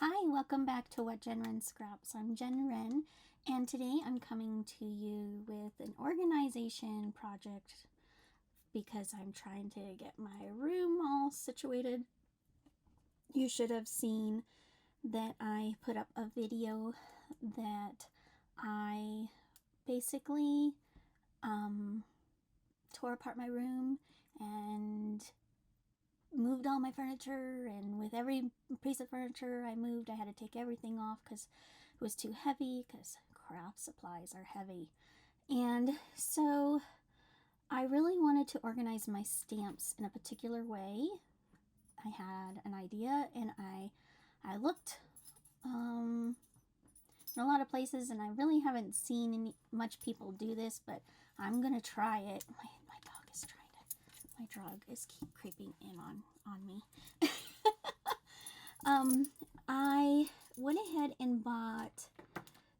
Hi, welcome back to What Jen Ren Scraps. I'm Jen Ren, and today I'm coming to you with an organization project because I'm trying to get my room all situated. You should have seen that I put up a video that I basically tore apart my room and moved all my furniture, and with every piece of furniture I moved I had to take everything off because it was too heavy, because craft supplies are heavy. And so I really wanted to organize my stamps in a particular way. I had an idea, and I looked in a lot of places, and I really haven't seen much people do this, but I'm gonna try it. My dog is trying to. My dog is keep creeping in on me. I went ahead and bought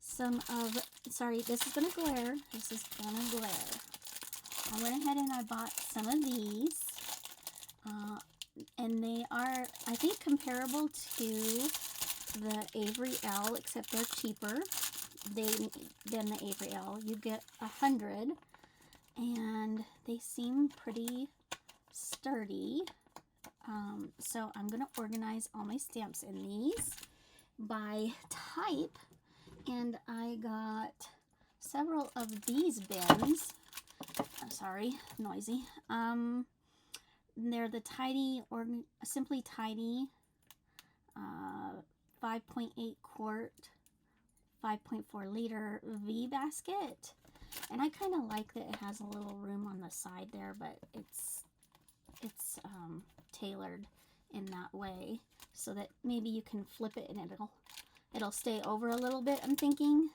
some of. Sorry, this is gonna glare. This is gonna glare. I went ahead and I bought some of these, and they are, I think, comparable to the Avery Elle, except they're cheaper than the Avery Elle. You get 100, and they seem pretty sturdy. So I'm going to organize all my stamps in these by type, and I got several of these bins. Sorry, noisy. They're the Tidy or Simply Tidy 5.8 quart, 5.4 liter V basket. And I kind of like that it has a little room on the side there, but it's tailored in that way so that maybe you can flip it and it'll stay over a little bit, I'm thinking.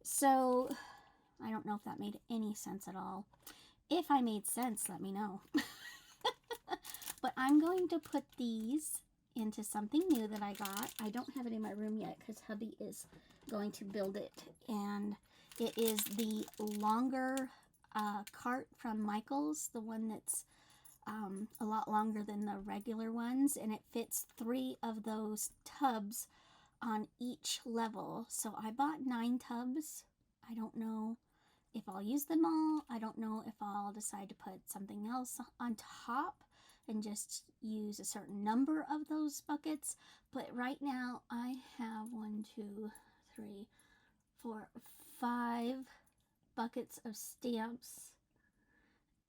So I don't know if that made any sense at all. If I made sense, let me know. But I'm going to put these into something new that I got. I don't have it in my room yet because hubby is going to build it, and it is the longer cart from Michaels, the one that's a lot longer than the regular ones, and it fits 3 of those tubs on each level. So I bought 9 tubs. I don't know if I'll use them all. I don't know if I'll decide to put something else on top and just use a certain number of those buckets. But right now I have 1, 2, 3, 4, 5 buckets of stamps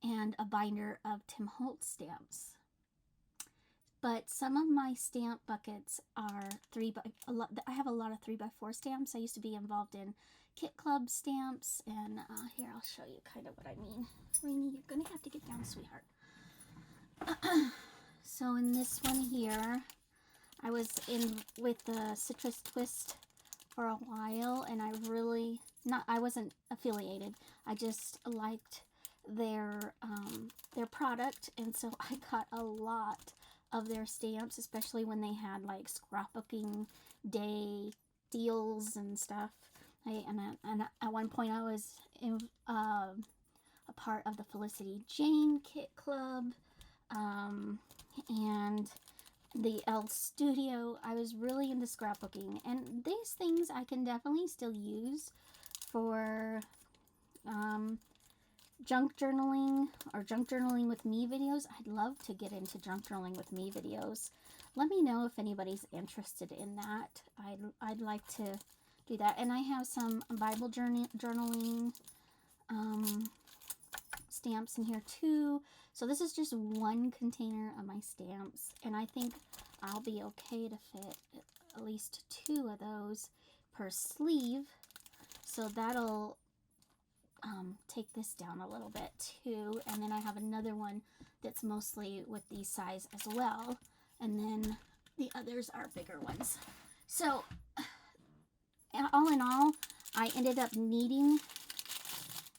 and a binder of Tim Holtz stamps. But some of my stamp buckets are I have a lot of 3x4 stamps. I used to be involved in Kit Club stamps, and here, I'll show you kind of what I mean. Rainy, you're gonna have to get down, sweetheart. So in this one here, I was in with the Citrus Twist for a while, and I wasn't affiliated. I just liked their product, and so I got a lot of their stamps, especially when they had like scrapbooking day deals and stuff. And at one point I was in a part of the Felicity Jane Kit Club, and the Elle Studio. I was really into scrapbooking, and these things I can definitely still use for junk journaling or junk journaling with me videos. I'd love to get into junk journaling with me videos. Let me know if anybody's interested in that. I'd like to do that. And I have some Bible journaling stamps in here too. So this is just one container of my stamps, and I think I'll be okay to fit at least 2 of those per sleeve. So that'll take this down a little bit too. And then I have another one that's mostly with these size as well, and then the others are bigger ones. So all in all, I ended up needing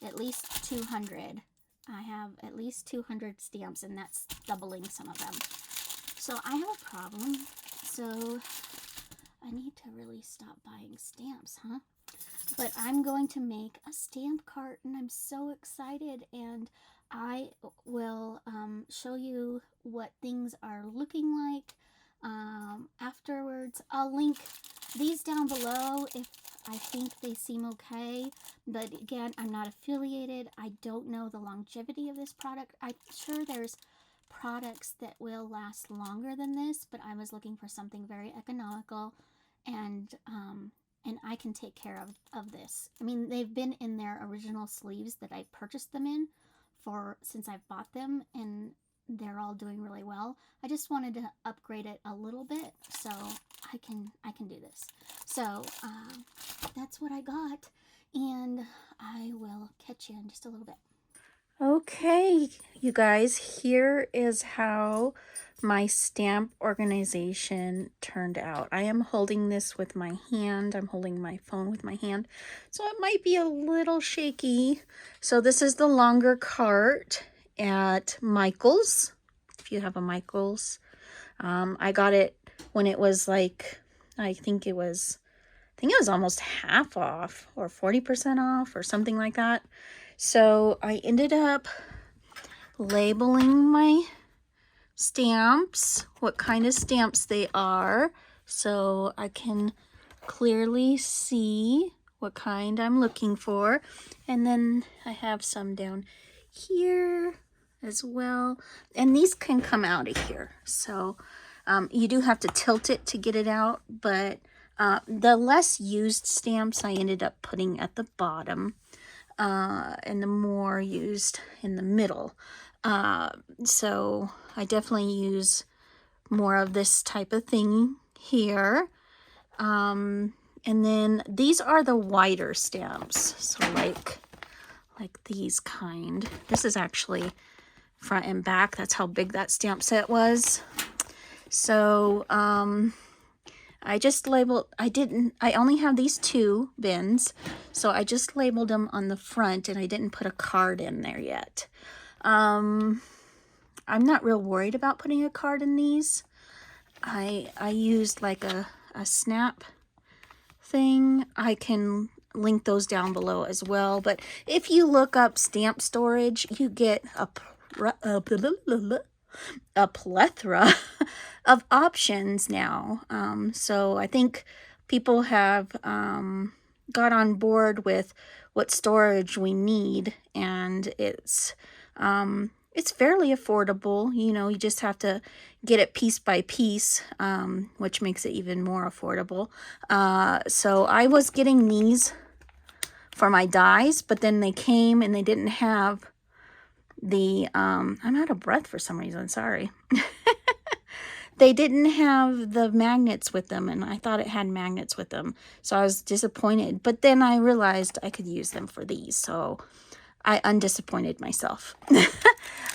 at least 200. I have at least 200 stamps, and that's doubling some of them. So I have a problem. So I need to really stop buying stamps, huh? But I'm going to make a stamp cart, and I'm so excited, and I will show you what things are looking like afterwards. cards. I'll link these down below if I think they seem okay. But again, I'm not affiliated. I don't know the longevity of this product. I'm sure there's products that will last longer than this, but I was looking for something very economical, and I can take care of this. I mean, they've been in their original sleeves that I purchased them in since I've bought them, and they're all doing really well. I just wanted to upgrade it a little bit so I can do this. So that's what I got, and I will catch you in just a little bit. Okay, you guys, here is how my stamp organization turned out. I am holding this with my hand. I'm holding my phone with my hand, so it might be a little shaky. So this is the longer cart at Michael's, if you have a Michael's. I got it when it was like, I think it was almost half off or 40% off or something like that. So I ended up labeling my stamps, what kind of stamps they are, so I can clearly see what kind I'm looking for. And then I have some down here as well. And these can come out of here. So you do have to tilt it to get it out, but the less used stamps I ended up putting at the bottom. And the more used in the middle. So I definitely use more of this type of thing here. And then these are the wider stamps. So like these kind. This is actually front and back. That's how big that stamp set was. So I just labeled, I only have these 2 bins, so I just labeled them on the front, and I didn't put a card in there yet. I'm not real worried about putting a card in these. I used like a snap thing. I can link those down below as well, but if you look up stamp storage, you get a plethora of options now. So I think people have got on board with what storage we need, and it's fairly affordable. You know, you just have to get it piece by piece, which makes it even more affordable. So I was getting these for my dies, but then they came and they didn't have the I'm out of breath for some reason, sorry. They didn't have the magnets with them, and I thought it had magnets with them, so I was disappointed. But then I realized I could use them for these, so I undisappointed myself.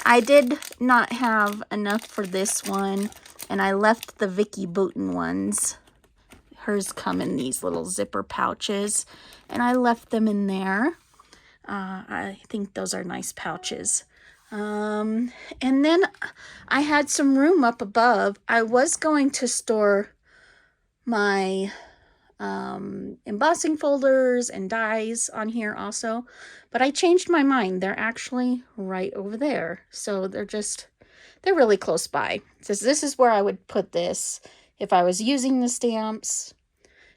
I did not have enough for this one, and I left the Vicki Boutin ones. Hers come in these little zipper pouches, and I left them in there. I think those are nice pouches. And then I had some room up above. I was going to store my embossing folders and dies on here also, but I changed my mind. They're actually right over there, so they're really close by. This is where I would put this if I was using the stamps,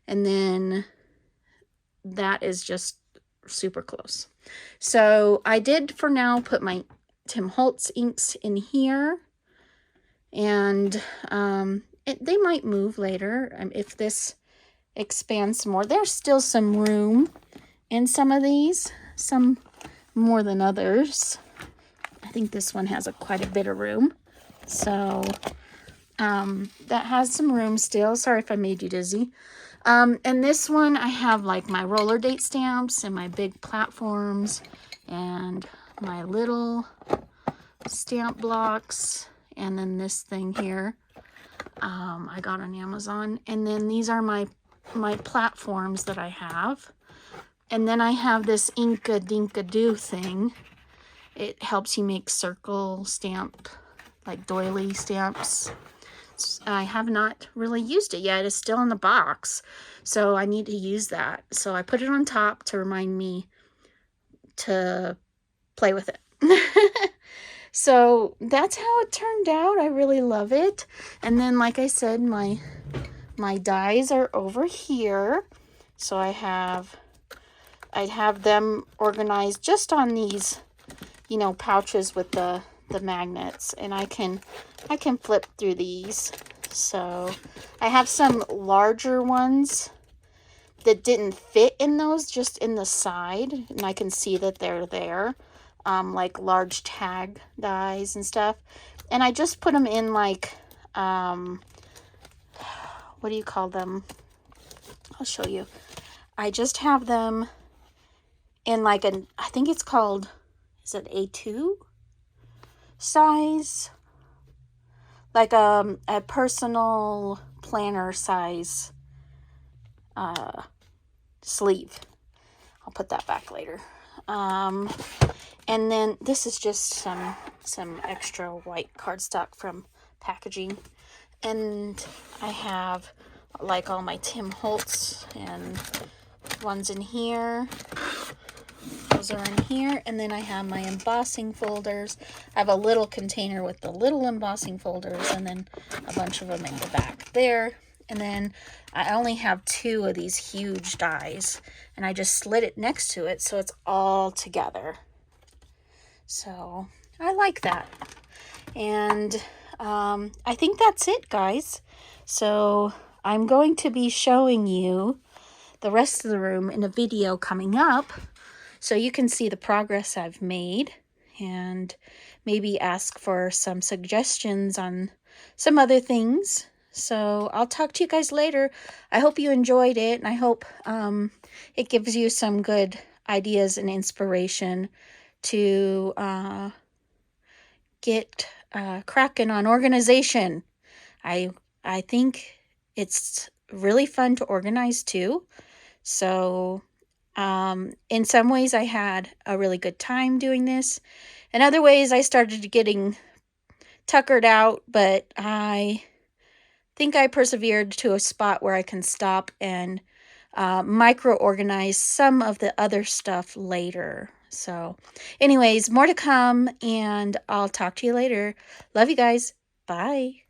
and then that is just super close. So I did for now put my Tim Holtz inks in here, and they might move later if this expands some more. There's still some room in some of these, some more than others. I think this one has quite a bit of room, so that has some room still. Sorry if I made you dizzy. And this one I have like my roller date stamps and my big platforms and my little stamp blocks, and then this thing here I got on Amazon, and then these are my platforms that I have, and then I have this Inka Dinka Doo thing. It helps you make circle stamp, like doily stamps. I have not really used it yet. It's still in the box, so I need to use that. So I put it on top to remind me to play with it. So that's how it turned out. I really love it. And then, like I said, my my dies are over here. So I'd have them organized just on these, you know, pouches with the magnets, and I can flip through these. So I have some larger ones that didn't fit in those, just in the side, and I can see that they're there, like large tag dies and stuff. And I just put them in like, what do you call them? I'll show you. I just have them in like I think it's called, is it A2 size? Like a personal planner size sleeve. I'll put that back later. And then this is just some extra white cardstock from packaging. And I have like all my Tim Holtz and ones in here. Those are in here. And then I have my embossing folders. I have a little container with the little embossing folders, and then a bunch of them in the back there. And then I only have 2 of these huge dies, and I just slid it next to it so it's all together. So I like that. And I think that's it, guys. So I'm going to be showing you the rest of the room in a video coming up, so you can see the progress I've made and maybe ask for some suggestions on some other things. So I'll talk to you guys later. I hope you enjoyed it, and I hope it gives you some good ideas and inspiration to get cracking on organization. I think it's really fun to organize too. So in some ways I had a really good time doing this. In other ways I started getting tuckered out, but I think I persevered to a spot where I can stop and micro-organize some of the other stuff later. So anyways, more to come, and I'll talk to you later. Love you guys. Bye.